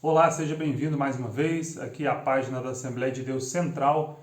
Olá, seja bem-vindo mais uma vez. Aqui é a página da Assembleia de Deus Central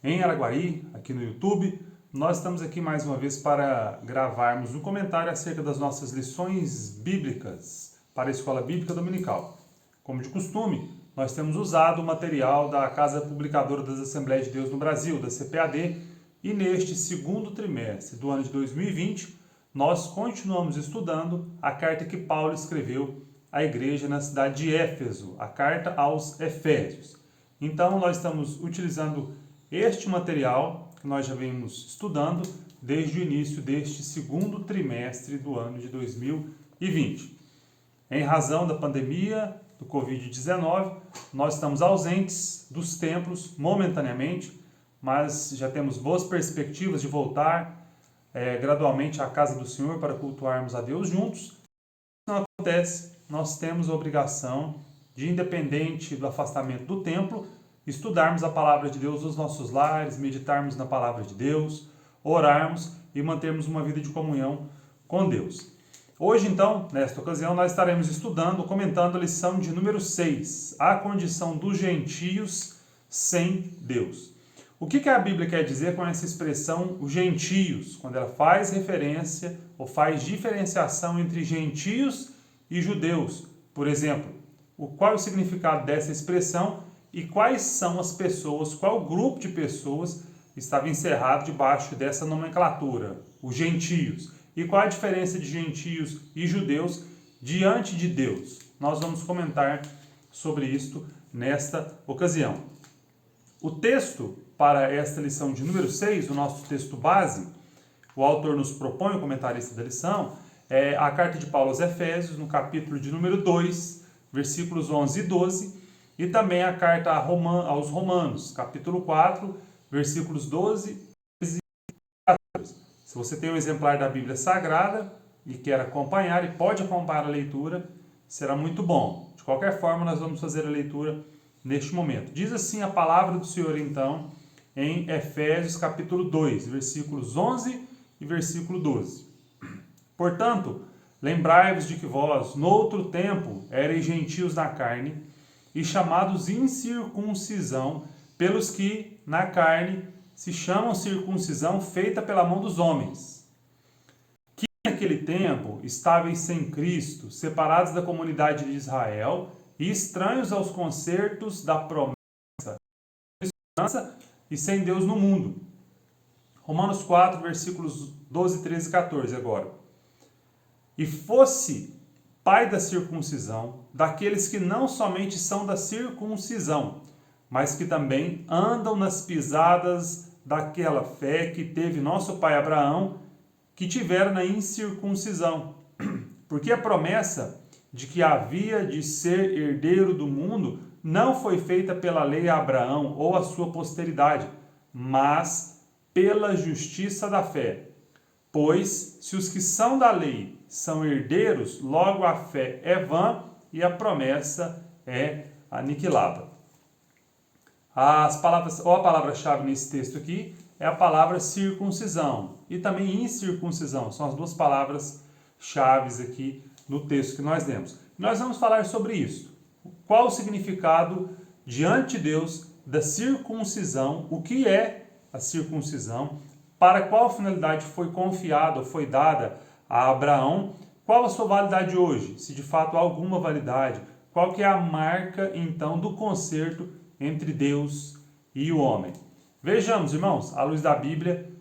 em Araguari, aqui no YouTube. Nós estamos aqui mais uma vez para gravarmos um comentário acerca das nossas lições bíblicas para a Escola Bíblica Dominical. Como de costume, nós temos usado o material da Casa Publicadora das Assembleias de Deus no Brasil, da CPAD, e neste segundo trimestre do ano de 2020, nós continuamos estudando a carta que Paulo escreveu à igreja na cidade de Éfeso, a carta aos Efésios. Então, nós estamos utilizando este material que nós já vimos estudando desde o início deste segundo trimestre do ano de 2020. Em razão da pandemia do Covid-19, nós estamos ausentes dos templos momentaneamente, mas já temos boas perspectivas de voltar gradualmente à casa do Senhor para cultuarmos a Deus juntos. Se não acontece, nós temos a obrigação de, independente do afastamento do templo, estudarmos a palavra de Deus nos nossos lares, meditarmos na palavra de Deus, orarmos e mantermos uma vida de comunhão com Deus. Hoje, então, nesta ocasião, nós estaremos estudando, comentando a lição de número 6, a condição dos gentios sem Deus. O que a Bíblia quer dizer com essa expressão, os gentios, quando ela faz referência ou faz diferenciação entre gentios e judeus? Por exemplo, qual é o significado dessa expressão e quais são as pessoas, qual grupo de pessoas estava encerrado debaixo dessa nomenclatura, os gentios? E qual a diferença de gentios e judeus diante de Deus? Nós vamos comentar sobre isto nesta ocasião. O texto para esta lição de número 6, o nosso texto base, o autor nos propõe, o comentarista da lição, é a carta de Paulo aos Efésios, no capítulo de número 2, versículos 11 e 12, e também a carta aos Romanos, capítulo 4, versículos 12 e 14. Se você tem um exemplar da Bíblia Sagrada e quer acompanhar e pode acompanhar a leitura, será muito bom. De qualquer forma, nós vamos fazer a leitura neste momento. Diz assim a palavra do Senhor, então, em Efésios capítulo 2, versículos 11 e versículo 12. Portanto, lembrai-vos de que vós, noutro tempo, ereis gentios na carne, e chamados incircuncisão, pelos que, na carne, se chamam circuncisão feita pela mão dos homens. Que naquele tempo estáveis sem Cristo, separados da comunidade de Israel, e estranhos aos concertos da promessa e sem Deus no mundo. Romanos 4, versículos 12, 13 e 14 agora. E fosse pai da circuncisão, daqueles que não somente são da circuncisão, mas que também andam nas pisadas daquela fé que teve nosso pai Abraão, que tivera na incircuncisão. Porque a promessa de que havia de ser herdeiro do mundo não foi feita pela lei a Abraão ou a sua posteridade, mas pela justiça da fé. Pois, se os que são da lei são herdeiros, logo a fé é vã e a promessa é aniquilada. A palavra-chave nesse texto aqui é a palavra circuncisão e também incircuncisão. São as duas palavras-chave aqui no texto que nós lemos. Nós vamos falar sobre isso. Qual o significado diante de Deus da circuncisão? O que é a circuncisão? Para qual finalidade foi confiada ou foi dada a Abraão? Qual a sua validade hoje? Se de fato há alguma validade? Qual que é a marca, então, do concerto entre Deus e o homem? Vejamos, irmãos, à luz da Bíblia,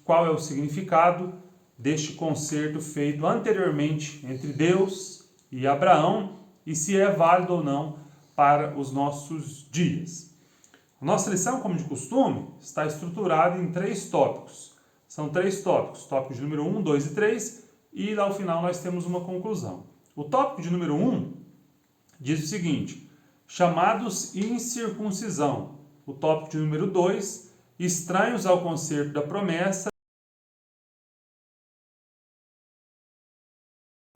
qual é o significado deste concerto feito anteriormente entre Deus e Abraão e se é válido ou não para os nossos dias. A nossa lição, como de costume, está estruturada em 3 tópicos. São 3 tópicos, tópicos de número 1, 2 e 3, e lá ao final nós temos uma conclusão. O tópico de número 1 diz o seguinte: chamados incircuncisão. O tópico de número 2, estranhos ao concerto da promessa,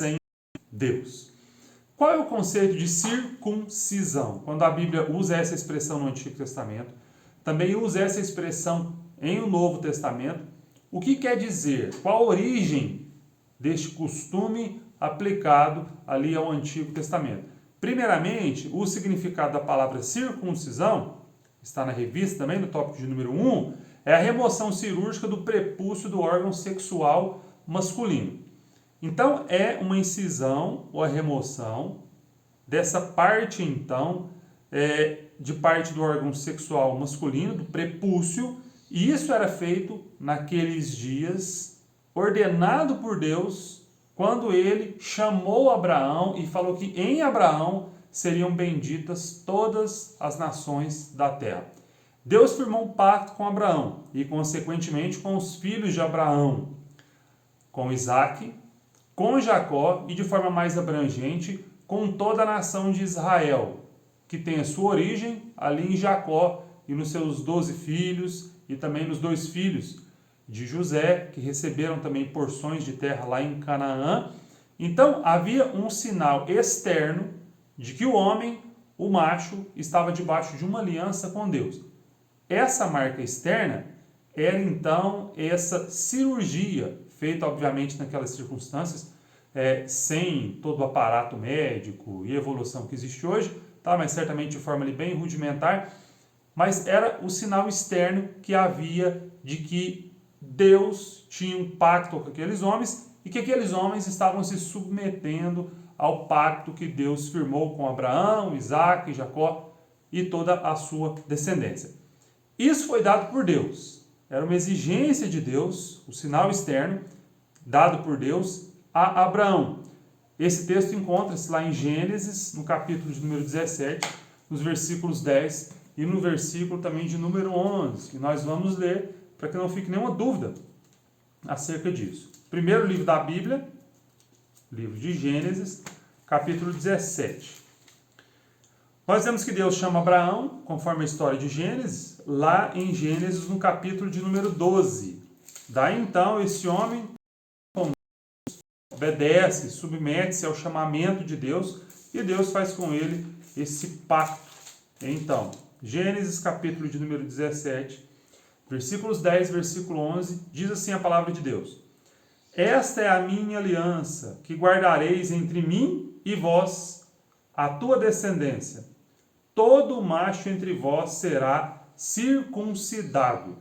sem Deus. Qual é o conceito de circuncisão? Quando a Bíblia usa essa expressão no Antigo Testamento, também usa essa expressão em o Novo Testamento. O que quer dizer? Qual a origem deste costume aplicado ali ao Antigo Testamento? Primeiramente, o significado da palavra circuncisão, está na revista também, no tópico de número 1, é a remoção cirúrgica do prepúcio do órgão sexual masculino. Então, é uma incisão ou a remoção dessa parte, então, de parte do órgão sexual masculino, do prepúcio, e isso era feito naqueles dias, ordenado por Deus, quando ele chamou Abraão e falou que em Abraão seriam benditas todas as nações da terra. Deus firmou um pacto com Abraão e, consequentemente, com os filhos de Abraão, com Isaque, com Jacó e, de forma mais abrangente, com toda a nação de Israel, que tem a sua origem ali em Jacó e nos seus 12 filhos e também nos 2 filhos de José, que receberam também porções de terra lá em Canaã. Então, havia um sinal externo de que o homem, o macho, estava debaixo de uma aliança com Deus. Essa marca externa era, então, essa cirurgia, feita, obviamente, naquelas circunstâncias, sem todo o aparato médico e evolução que existe hoje, tá? Mas certamente de forma ali bem rudimentar, mas era o sinal externo que havia de que Deus tinha um pacto com aqueles homens e que aqueles homens estavam se submetendo ao pacto que Deus firmou com Abraão, Isaque, Jacó e toda a sua descendência. Isso foi dado por Deus. Era uma exigência de Deus, o sinal externo, dado por Deus a Abraão. Esse texto encontra-se lá em Gênesis, no capítulo de número 17, nos versículos 10 e no versículo também de número 11, que nós vamos ler para que não fique nenhuma dúvida acerca disso. Primeiro livro da Bíblia, livro de Gênesis, capítulo 17. Nós vemos que Deus chama Abraão, conforme a história de Gênesis, lá em Gênesis, no capítulo de número 12. Daí então esse homem obedece, submete-se ao chamamento de Deus e Deus faz com ele esse pacto. Então, Gênesis capítulo de número 17, versículos 10, versículo 11, diz assim a palavra de Deus: Esta é a minha aliança, que guardareis entre mim e vós, a tua descendência. Todo macho entre vós será circuncidado.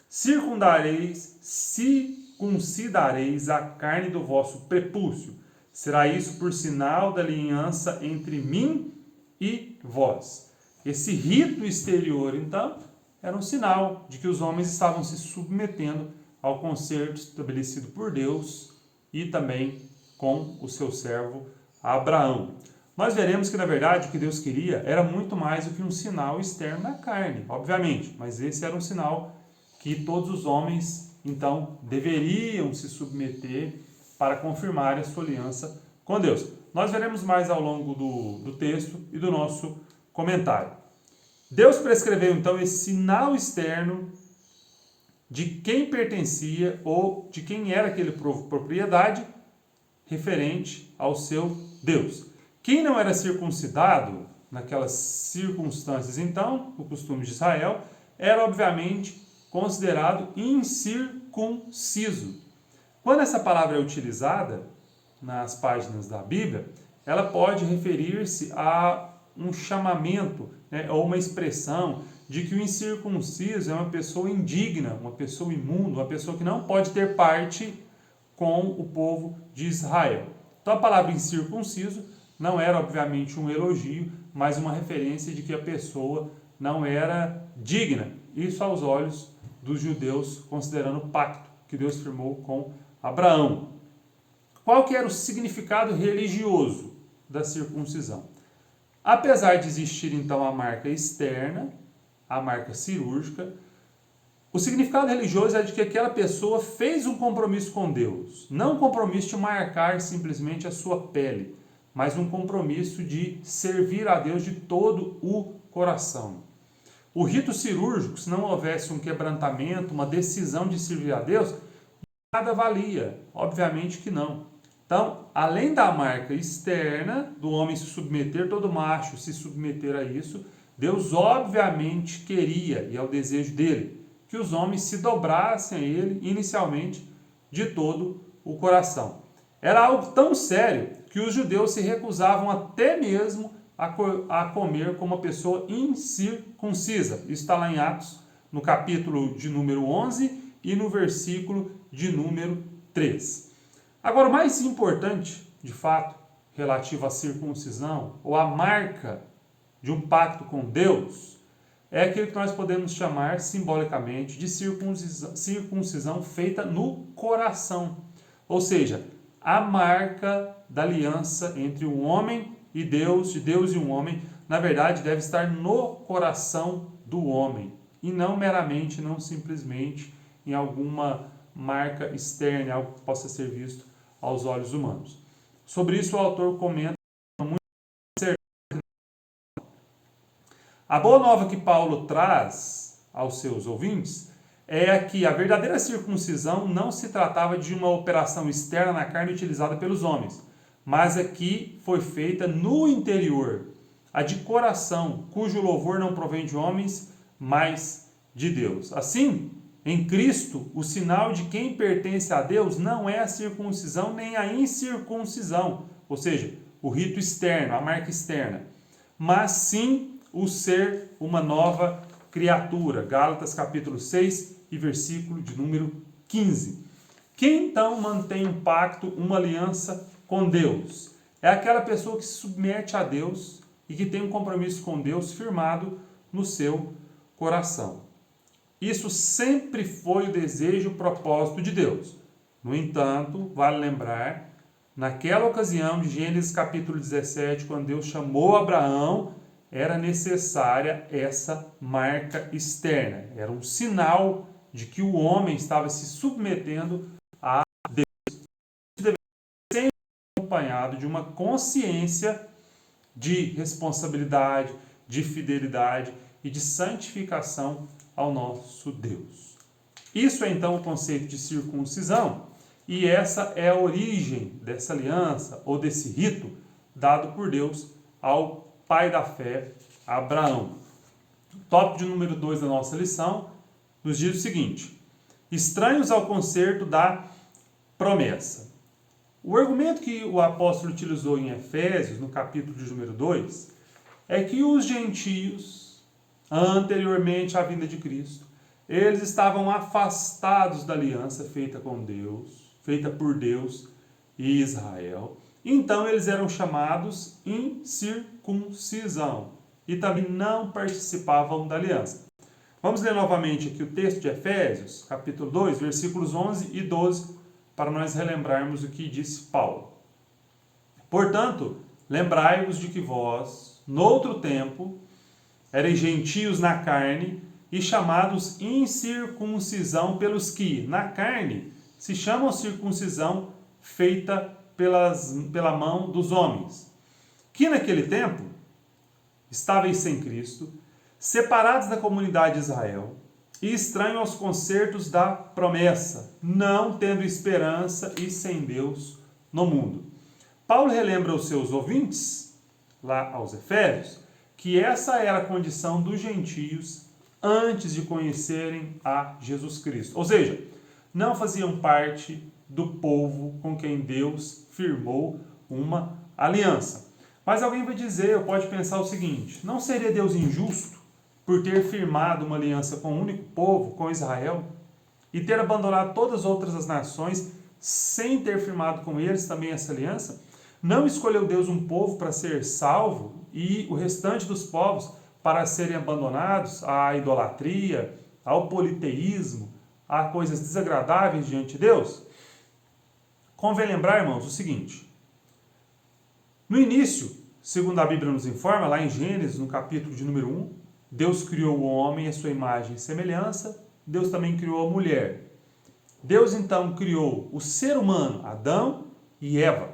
Circuncidareis a carne do vosso prepúcio. Será isso por sinal da aliança entre mim e vós. Esse rito exterior, então, era um sinal de que os homens estavam se submetendo ao concerto estabelecido por Deus e também com o seu servo Abraão. Nós veremos que, na verdade, o que Deus queria era muito mais do que um sinal externo na carne, obviamente, mas esse era um sinal que todos os homens, então, deveriam se submeter para confirmar a sua aliança com Deus. Nós veremos mais ao longo do texto e do nosso comentário. Deus prescreveu, então, esse sinal externo de quem pertencia ou de quem era aquele propriedade referente ao seu Deus. Quem não era circuncidado, naquelas circunstâncias, então, o costume de Israel, era, obviamente, considerado incircunciso. Quando essa palavra é utilizada nas páginas da Bíblia, ela pode referir-se a um chamamento, ou uma expressão de que o incircunciso é uma pessoa indigna, uma pessoa imunda, uma pessoa que não pode ter parte com o povo de Israel. Então a palavra incircunciso não era obviamente um elogio, mas uma referência de que a pessoa não era digna. Isso aos olhos dos judeus, considerando o pacto que Deus firmou com Abraão. Qual que era o significado religioso da circuncisão? Apesar de existir então a marca externa, a marca cirúrgica, o significado religioso é de que aquela pessoa fez um compromisso com Deus. Não um compromisso de marcar simplesmente a sua pele, mas um compromisso de servir a Deus de todo o coração. O rito cirúrgico, se não houvesse um quebrantamento, uma decisão de servir a Deus, nada valia. Obviamente que não. Então, além da marca externa, do homem se submeter, todo macho se submeter a isso, Deus obviamente queria, e é o desejo dele, que os homens se dobrassem a ele inicialmente de todo o coração. Era algo tão sério que que os judeus se recusavam até mesmo a comer como uma pessoa incircuncisa. Isso está lá em Atos, no capítulo de número 11 e no versículo de número 3. Agora, o mais importante, de fato, relativo à circuncisão, ou à marca de um pacto com Deus, é aquilo que nós podemos chamar simbolicamente de circuncisão feita no coração. Ou seja, a marca da aliança entre um homem e Deus, de Deus e um homem, na verdade deve estar no coração do homem, e não meramente, não simplesmente em alguma marca externa, algo que possa ser visto aos olhos humanos. Sobre isso o autor comenta muito certo. A boa nova que Paulo traz aos seus ouvintes é que a verdadeira circuncisão não se tratava de uma operação externa na carne utilizada pelos homens, mas aqui foi feita no interior, a de coração, cujo louvor não provém de homens, mas de Deus. Assim, em Cristo, o sinal de quem pertence a Deus não é a circuncisão nem a incircuncisão, ou seja, o rito externo, a marca externa, mas sim o ser uma nova criatura. Gálatas capítulo 6 e versículo de número 15. Quem então mantém um pacto, uma aliança com Deus? É aquela pessoa que se submete a Deus e que tem um compromisso com Deus firmado no seu coração. Isso sempre foi o desejo, o propósito de Deus. No entanto, vale lembrar, naquela ocasião de Gênesis capítulo 17, quando Deus chamou Abraão, era necessária essa marca externa. Era um sinal de que o homem estava se submetendo a Deus. Isso deve ser sempre acompanhado de uma consciência de responsabilidade, de fidelidade e de santificação ao nosso Deus. Isso é então o conceito de circuncisão, e essa é a origem dessa aliança ou desse rito dado por Deus ao pai da fé, Abraão. O tópico de número 2 da nossa lição nos diz o seguinte: estranhos ao concerto da promessa. O argumento que o apóstolo utilizou em Efésios, no capítulo de número 2, é que os gentios, anteriormente à vinda de Cristo, eles estavam afastados da aliança feita com Deus, feita por Deus e Israel. Então eles eram chamados incircuncisão e também não participavam da aliança. Vamos ler novamente aqui o texto de Efésios, capítulo 2, versículos 11 e 12, para nós relembrarmos o que disse Paulo. Portanto, lembrai-vos de que vós, noutro tempo, ereis gentios na carne e chamados incircuncisão pelos que, na carne, se chamam circuncisão feita pela mão dos homens, que naquele tempo estáveis sem Cristo, separados da comunidade de Israel e estranhos aos concertos da promessa, não tendo esperança e sem Deus no mundo. Paulo relembra aos seus ouvintes, lá aos Efésios, que essa era a condição dos gentios antes de conhecerem a Jesus Cristo. Ou seja, não faziam parte do povo com quem Deus firmou uma aliança. Mas alguém vai dizer, ou pode pensar o seguinte: não seria Deus injusto por ter firmado uma aliança com um único povo, com Israel, e ter abandonado todas as outras nações sem ter firmado com eles também essa aliança? Não escolheu Deus um povo para ser salvo e o restante dos povos para serem abandonados à idolatria, ao politeísmo, a coisas desagradáveis diante de Deus? Convém lembrar, irmãos, o seguinte: no início, segundo a Bíblia nos informa, lá em Gênesis, no capítulo de número 1, Deus criou o homem à sua imagem e semelhança, Deus também criou a mulher. Deus então criou o ser humano, Adão e Eva,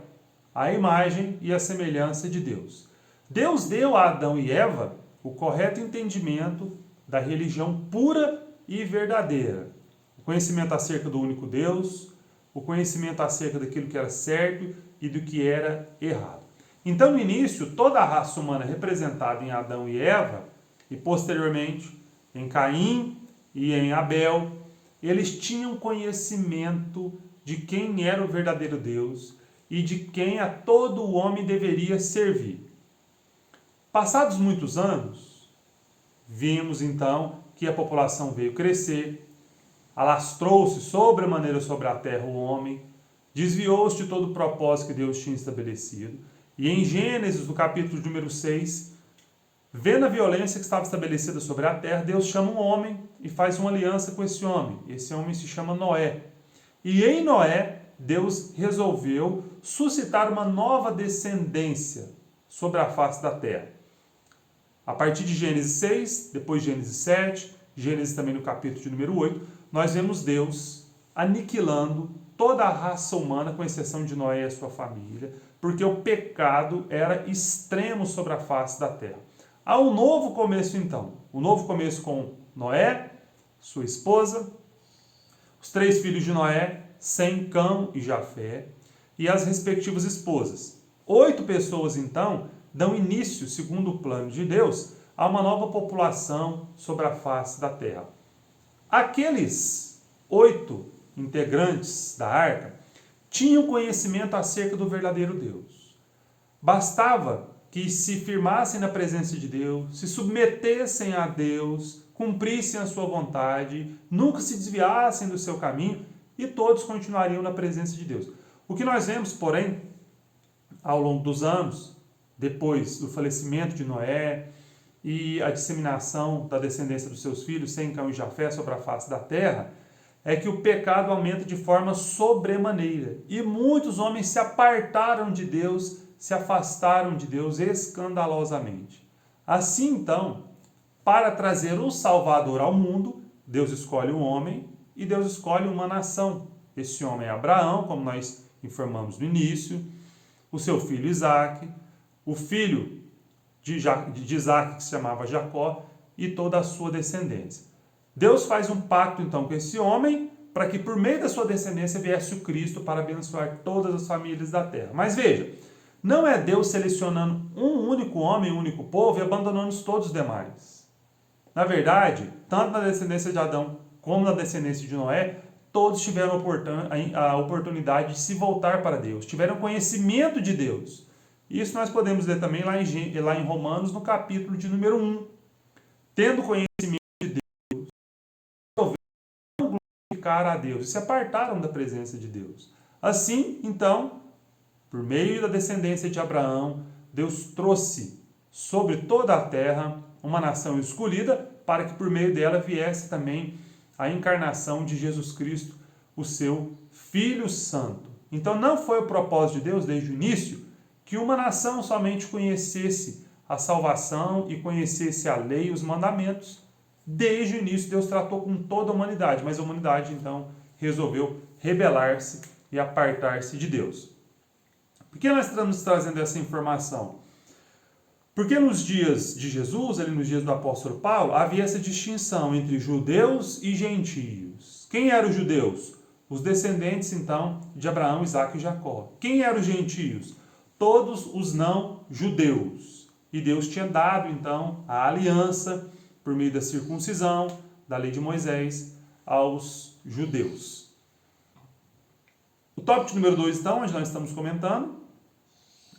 a imagem e a semelhança de Deus. Deus deu a Adão e Eva o correto entendimento da religião pura e verdadeira. O conhecimento acerca do único Deus, o conhecimento acerca daquilo que era certo e do que era errado. Então, no início, toda a raça humana representada em Adão e Eva, e posteriormente em Caim e em Abel, eles tinham conhecimento de quem era o verdadeiro Deus e de quem a todo homem deveria servir. Passados muitos anos, vimos então que a população veio crescer, alastrou-se sobremaneira sobre a terra o homem, desviou-se de todo o propósito que Deus tinha estabelecido, e em Gênesis, no capítulo número 6, vendo a violência que estava estabelecida sobre a terra, Deus chama um homem e faz uma aliança com esse homem. Esse homem se chama Noé. E em Noé, Deus resolveu suscitar uma nova descendência sobre a face da terra. A partir de Gênesis 6, depois Gênesis 7, Gênesis também no capítulo de número 8, nós vemos Deus aniquilando toda a raça humana, com exceção de Noé e a sua família, porque o pecado era extremo sobre a face da terra. Há um novo começo então, um novo começo com Noé, sua esposa, os 3 filhos de Noé, Sem, Cão e Jafé, e as respectivas esposas. 8 pessoas então dão início, segundo o plano de Deus, a uma nova população sobre a face da terra. Aqueles 8 integrantes da arca tinham conhecimento acerca do verdadeiro Deus. Bastava que se firmassem na presença de Deus, se submetessem a Deus, cumprissem a sua vontade, nunca se desviassem do seu caminho e todos continuariam na presença de Deus. O que nós vemos, porém, ao longo dos anos, depois do falecimento de Noé e a disseminação da descendência dos seus filhos, Sem, Cão e Jafé, sobre a face da terra, é que o pecado aumenta de forma sobremaneira. E muitos homens se apartaram de Deus, se afastaram de Deus escandalosamente. Assim, então, para trazer o Salvador ao mundo, Deus escolhe um homem e Deus escolhe uma nação. Esse homem é Abraão, como nós informamos no início, o seu filho Isaque, o filho de Isaque, que se chamava Jacó, e toda a sua descendência. Deus faz um pacto então com esse homem, para que por meio da sua descendência viesse o Cristo para abençoar todas as famílias da terra. Mas veja, não é Deus selecionando um único homem, um único povo e abandonando todos os demais. Na verdade, tanto na descendência de Adão como na descendência de Noé, todos tiveram a oportunidade de se voltar para Deus, tiveram conhecimento de Deus. Isso nós podemos ler também lá em Romanos, no capítulo de número 1. Tendo conhecimento de Deus, resolveram glorificar a Deus e se apartaram da presença de Deus. Assim, então, por meio da descendência de Abraão, Deus trouxe sobre toda a terra uma nação escolhida para que por meio dela viesse também a encarnação de Jesus Cristo, o seu Filho Santo. Então não foi o propósito de Deus desde o início que uma nação somente conhecesse a salvação e conhecesse a lei e os mandamentos. Desde o início Deus tratou com toda a humanidade, mas a humanidade então resolveu rebelar-se e apartar-se de Deus. Por que nós estamos trazendo essa informação? Porque nos dias de Jesus, ali nos dias do apóstolo Paulo, havia essa distinção entre judeus e gentios. Quem eram os judeus? Os descendentes, então, de Abraão, Isaque e Jacó. Quem eram os gentios? Todos os não-judeus. E Deus tinha dado, então, a aliança, por meio da circuncisão, da lei de Moisés, aos judeus. O tópico número 2, então, onde nós estamos comentando,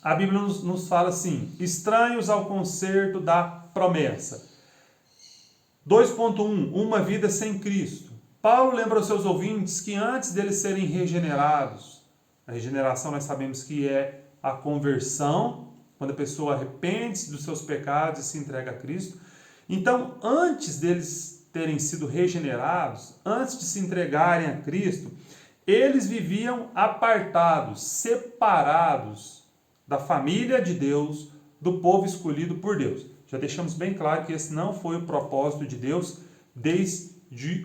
a Bíblia nos fala assim: estranhos ao concerto da promessa. 2.1, uma vida sem Cristo. Paulo lembra aos seus ouvintes que antes deles serem regenerados, a regeneração nós sabemos que é a conversão, quando a pessoa arrepende-se dos seus pecados e se entrega a Cristo. Então, antes deles terem sido regenerados, antes de se entregarem a Cristo, eles viviam apartados, separados da família de Deus, do povo escolhido por Deus. Já deixamos bem claro que esse não foi o propósito de Deus desde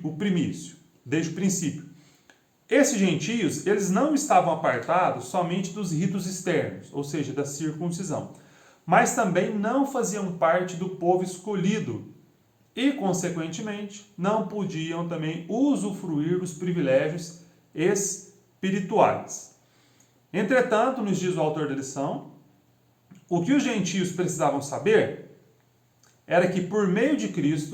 o princípio. Esses gentios, eles não estavam apartados somente dos ritos externos, ou seja, da circuncisão, mas também não faziam parte do povo escolhido e, consequentemente, não podiam também usufruir dos privilégios espirituais. Entretanto, nos dias do autor da lição, o que os gentios precisavam saber era que, por meio de Cristo,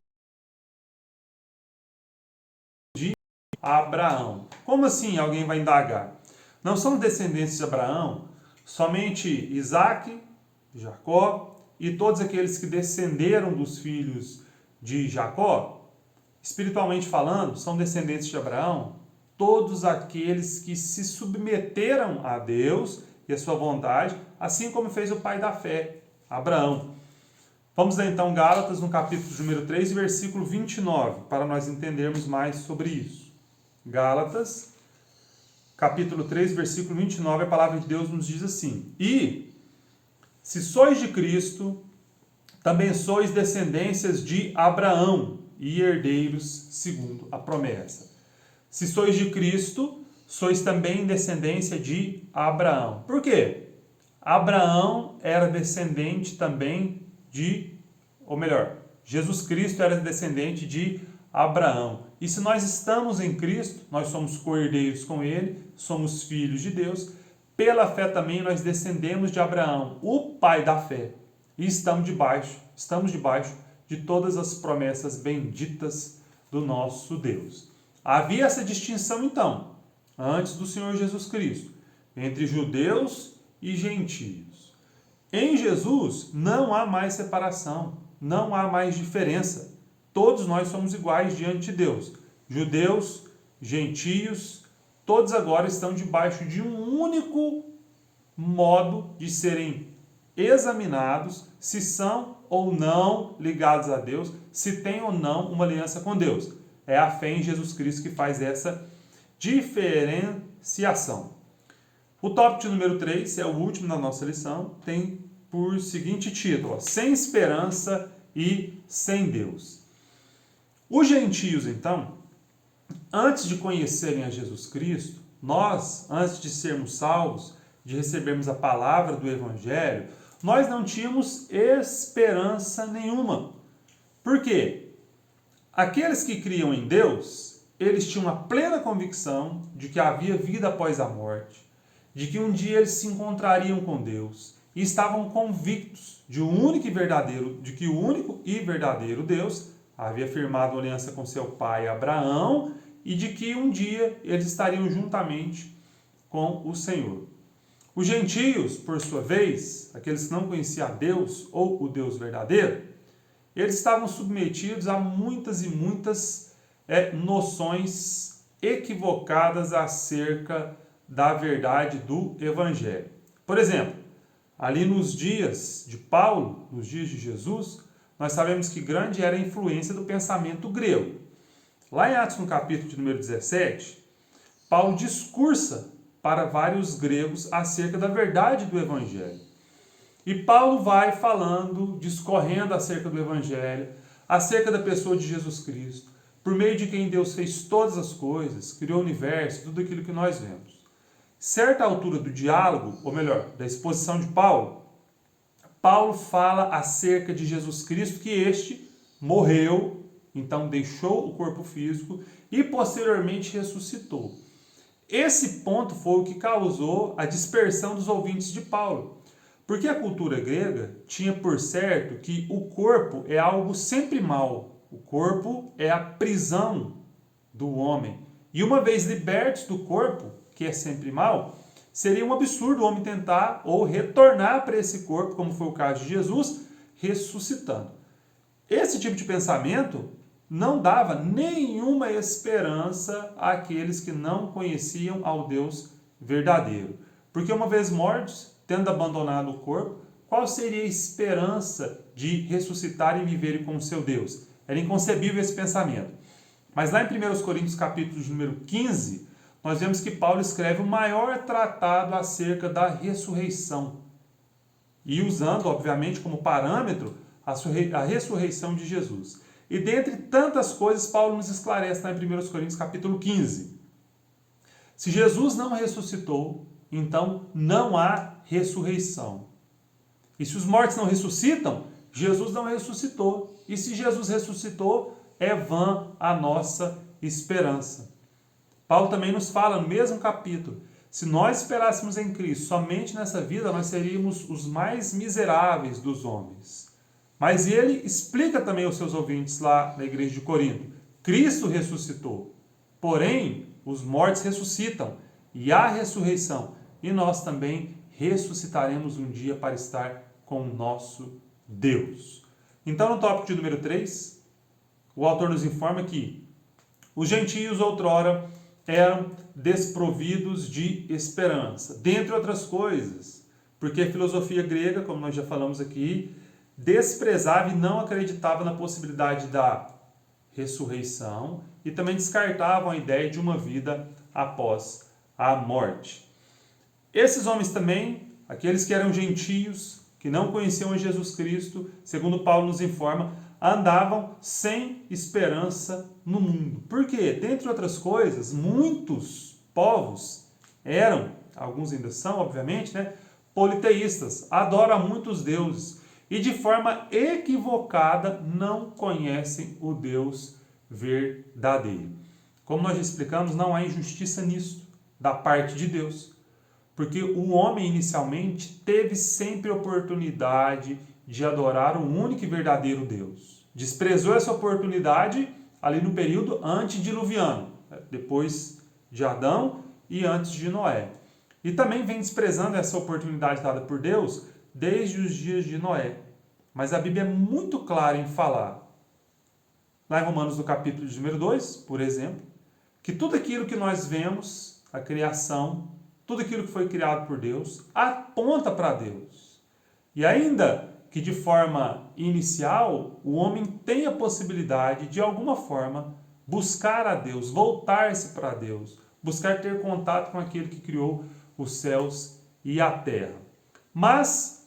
de Abraão. Como assim? Alguém vai indagar. Não são descendentes de Abraão somente Isaac, Jacó e todos aqueles que descenderam dos filhos de Jacó? Espiritualmente falando, são descendentes de Abraão todos aqueles que se submeteram a Deus e a sua vontade, assim como fez o pai da fé, Abraão. Vamos ler então Gálatas no capítulo número 3, versículo 29, para nós entendermos mais sobre isso. Gálatas, capítulo 3, versículo 29, a palavra de Deus nos diz assim: E, se sois de Cristo, também sois descendências de Abraão e herdeiros segundo a promessa. Se sois de Cristo, sois também descendência de Abraão. Por quê? Abraão era descendente também Jesus Cristo era descendente de Abraão. E se nós estamos em Cristo, nós somos co-herdeiros com Ele, somos filhos de Deus, pela fé também nós descendemos de Abraão, o pai da fé. E estamos debaixo de todas as promessas benditas do nosso Deus. Havia essa distinção então, antes do Senhor Jesus Cristo, entre judeus e gentios. Em Jesus não há mais separação, não há mais diferença. Todos nós somos iguais diante de Deus. Judeus, gentios, todos agora estão debaixo de um único modo de serem examinados se são ou não ligados a Deus, se têm ou não uma aliança com Deus. É a fé em Jesus Cristo que faz essa diferenciação. O tópico número 3, é o último da nossa lição, tem por seguinte título: Sem esperança e sem Deus. Os gentios, então, antes de conhecerem a Jesus Cristo, nós, antes de sermos salvos, de recebermos a palavra do Evangelho, nós não tínhamos esperança nenhuma. Por quê? Aqueles que criam em Deus, eles tinham a plena convicção de que havia vida após a morte, de que um dia eles se encontrariam com Deus, e estavam convictos de que o único e verdadeiro Deus havia firmado uma aliança com seu pai Abraão e de que um dia eles estariam juntamente com o Senhor. Os gentios, por sua vez, aqueles que não conheciam a Deus ou o Deus verdadeiro, eles estavam submetidos a muitas e muitas noções equivocadas acerca da verdade do Evangelho. Por exemplo, ali nos dias de Paulo, nos dias de Jesus, nós sabemos que grande era a influência do pensamento grego. Lá em Atos, no capítulo de número 17, Paulo discursa para vários gregos acerca da verdade do Evangelho. E Paulo vai falando, discorrendo acerca do Evangelho, acerca da pessoa de Jesus Cristo, por meio de quem Deus fez todas as coisas, criou o universo, tudo aquilo que nós vemos. Certa altura do diálogo, ou melhor, da exposição de Paulo, Paulo fala acerca de Jesus Cristo, que este morreu, então deixou o corpo físico e posteriormente ressuscitou. Esse ponto foi o que causou a dispersão dos ouvintes de Paulo, porque a cultura grega tinha por certo que o corpo é algo sempre mau, o corpo é a prisão do homem, e uma vez libertos do corpo, que é sempre mal, seria um absurdo o homem tentar ou retornar para esse corpo, como foi o caso de Jesus, ressuscitando. Esse tipo de pensamento não dava nenhuma esperança àqueles que não conheciam ao Deus verdadeiro. Porque uma vez mortos, tendo abandonado o corpo, qual seria a esperança de ressuscitar e viverem com o seu Deus? Era inconcebível esse pensamento. Mas lá em 1 Coríntios capítulo número 15, nós vemos que Paulo escreve o maior tratado acerca da ressurreição. E usando, obviamente, como parâmetro a ressurreição de Jesus. E dentre tantas coisas, Paulo nos esclarece lá em 1 Coríntios capítulo 15. Se Jesus não ressuscitou, então não há ressurreição. E se os mortos não ressuscitam, Jesus não ressuscitou. E se Jesus ressuscitou, é vã a nossa esperança. Paulo também nos fala no mesmo capítulo, se nós esperássemos em Cristo somente nessa vida, nós seríamos os mais miseráveis dos homens. Mas ele explica também aos seus ouvintes lá na igreja de Corinto, Cristo ressuscitou, porém os mortos ressuscitam. e a ressurreição, e nós também ressuscitaremos um dia para estar com o nosso Deus. Então, no tópico de número 3, o autor nos informa que os gentios outrora eram desprovidos de esperança, dentre outras coisas, porque a filosofia grega, como nós já falamos aqui, desprezava e não acreditava na possibilidade da ressurreição e também descartavam a ideia de uma vida após a morte. Esses homens também, aqueles que eram gentios, que não conheciam Jesus Cristo, segundo Paulo nos informa, andavam sem esperança no mundo. Por quê? Dentre outras coisas, muitos povos eram, alguns ainda são, obviamente, politeístas, adoram a muitos deuses e de forma equivocada não conhecem o Deus verdadeiro. Como nós já explicamos, não há injustiça nisso, da parte de Deus. Porque o homem inicialmente teve sempre oportunidade de adorar o único e verdadeiro Deus. Desprezou essa oportunidade ali no período antediluviano, depois de Adão e antes de Noé. E também vem desprezando essa oportunidade dada por Deus desde os dias de Noé. Mas a Bíblia é muito clara em falar, lá em Romanos no capítulo de número 2, por exemplo, que tudo aquilo que nós vemos, a criação, tudo aquilo que foi criado por Deus, aponta para Deus. E ainda que de forma inicial, o homem tem a possibilidade, de alguma forma, buscar a Deus, voltar-se para Deus, buscar ter contato com aquele que criou os céus e a terra. Mas,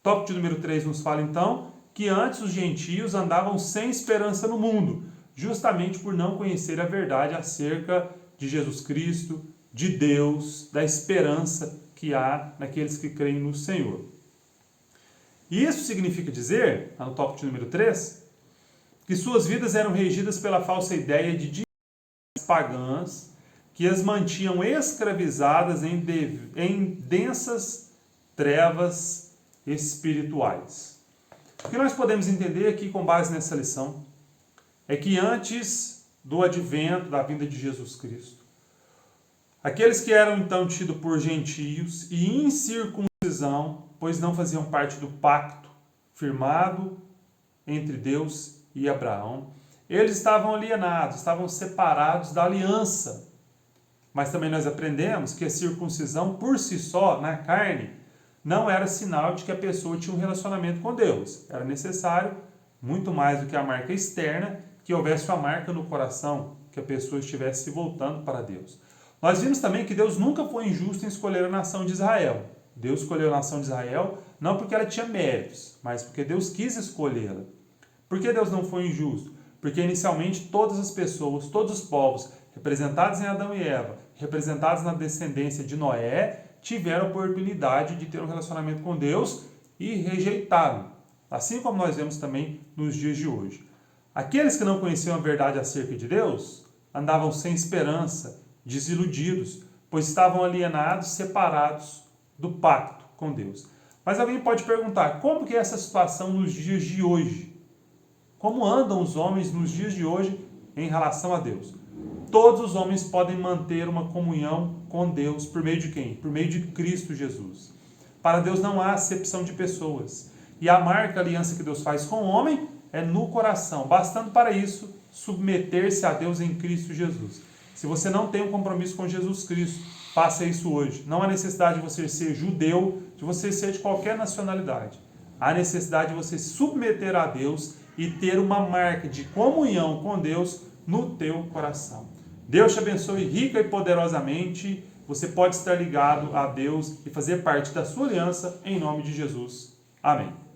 tópico de número 3 nos fala então, que antes os gentios andavam sem esperança no mundo, justamente por não conhecer a verdade acerca de Jesus Cristo, de Deus, da esperança que há naqueles que creem no Senhor. E isso significa dizer, no tópico de número 3, que suas vidas eram regidas pela falsa ideia de divindades pagãs que as mantinham escravizadas em densas trevas espirituais. O que nós podemos entender aqui com base nessa lição é que antes do advento, da vinda de Jesus Cristo, aqueles que eram então tidos por gentios e incircuncisão, pois não faziam parte do pacto firmado entre Deus e Abraão, eles estavam alienados, estavam separados da aliança. Mas também nós aprendemos que a circuncisão por si só, na carne, não era sinal de que a pessoa tinha um relacionamento com Deus. Era necessário, muito mais do que a marca externa, que houvesse uma marca no coração, que a pessoa estivesse se voltando para Deus. Nós vimos também que Deus nunca foi injusto em escolher a nação de Israel. Deus escolheu a nação de Israel não porque ela tinha méritos, mas porque Deus quis escolhê-la. Por que Deus não foi injusto? Porque inicialmente todas as pessoas, todos os povos, representados em Adão e Eva, representados na descendência de Noé, tiveram a oportunidade de ter um relacionamento com Deus e rejeitaram. Assim como nós vemos também nos dias de hoje. Aqueles que não conheciam a verdade acerca de Deus andavam sem esperança, desiludidos, pois estavam alienados, separados do pacto com Deus. Mas alguém pode perguntar, como que é essa situação nos dias de hoje? Como andam os homens nos dias de hoje em relação a Deus? Todos os homens podem manter uma comunhão com Deus por meio de quem? Por meio de Cristo Jesus. Para Deus não há acepção de pessoas. E a marca, a aliança que Deus faz com o homem é no coração, bastando para isso submeter-se a Deus em Cristo Jesus. Se você não tem um compromisso com Jesus Cristo, faça isso hoje. Não há necessidade de você ser judeu, de você ser de qualquer nacionalidade. Há necessidade de você se submeter a Deus e ter uma marca de comunhão com Deus no teu coração. Deus te abençoe rica e poderosamente. Você pode estar ligado a Deus e fazer parte da sua aliança em nome de Jesus. Amém.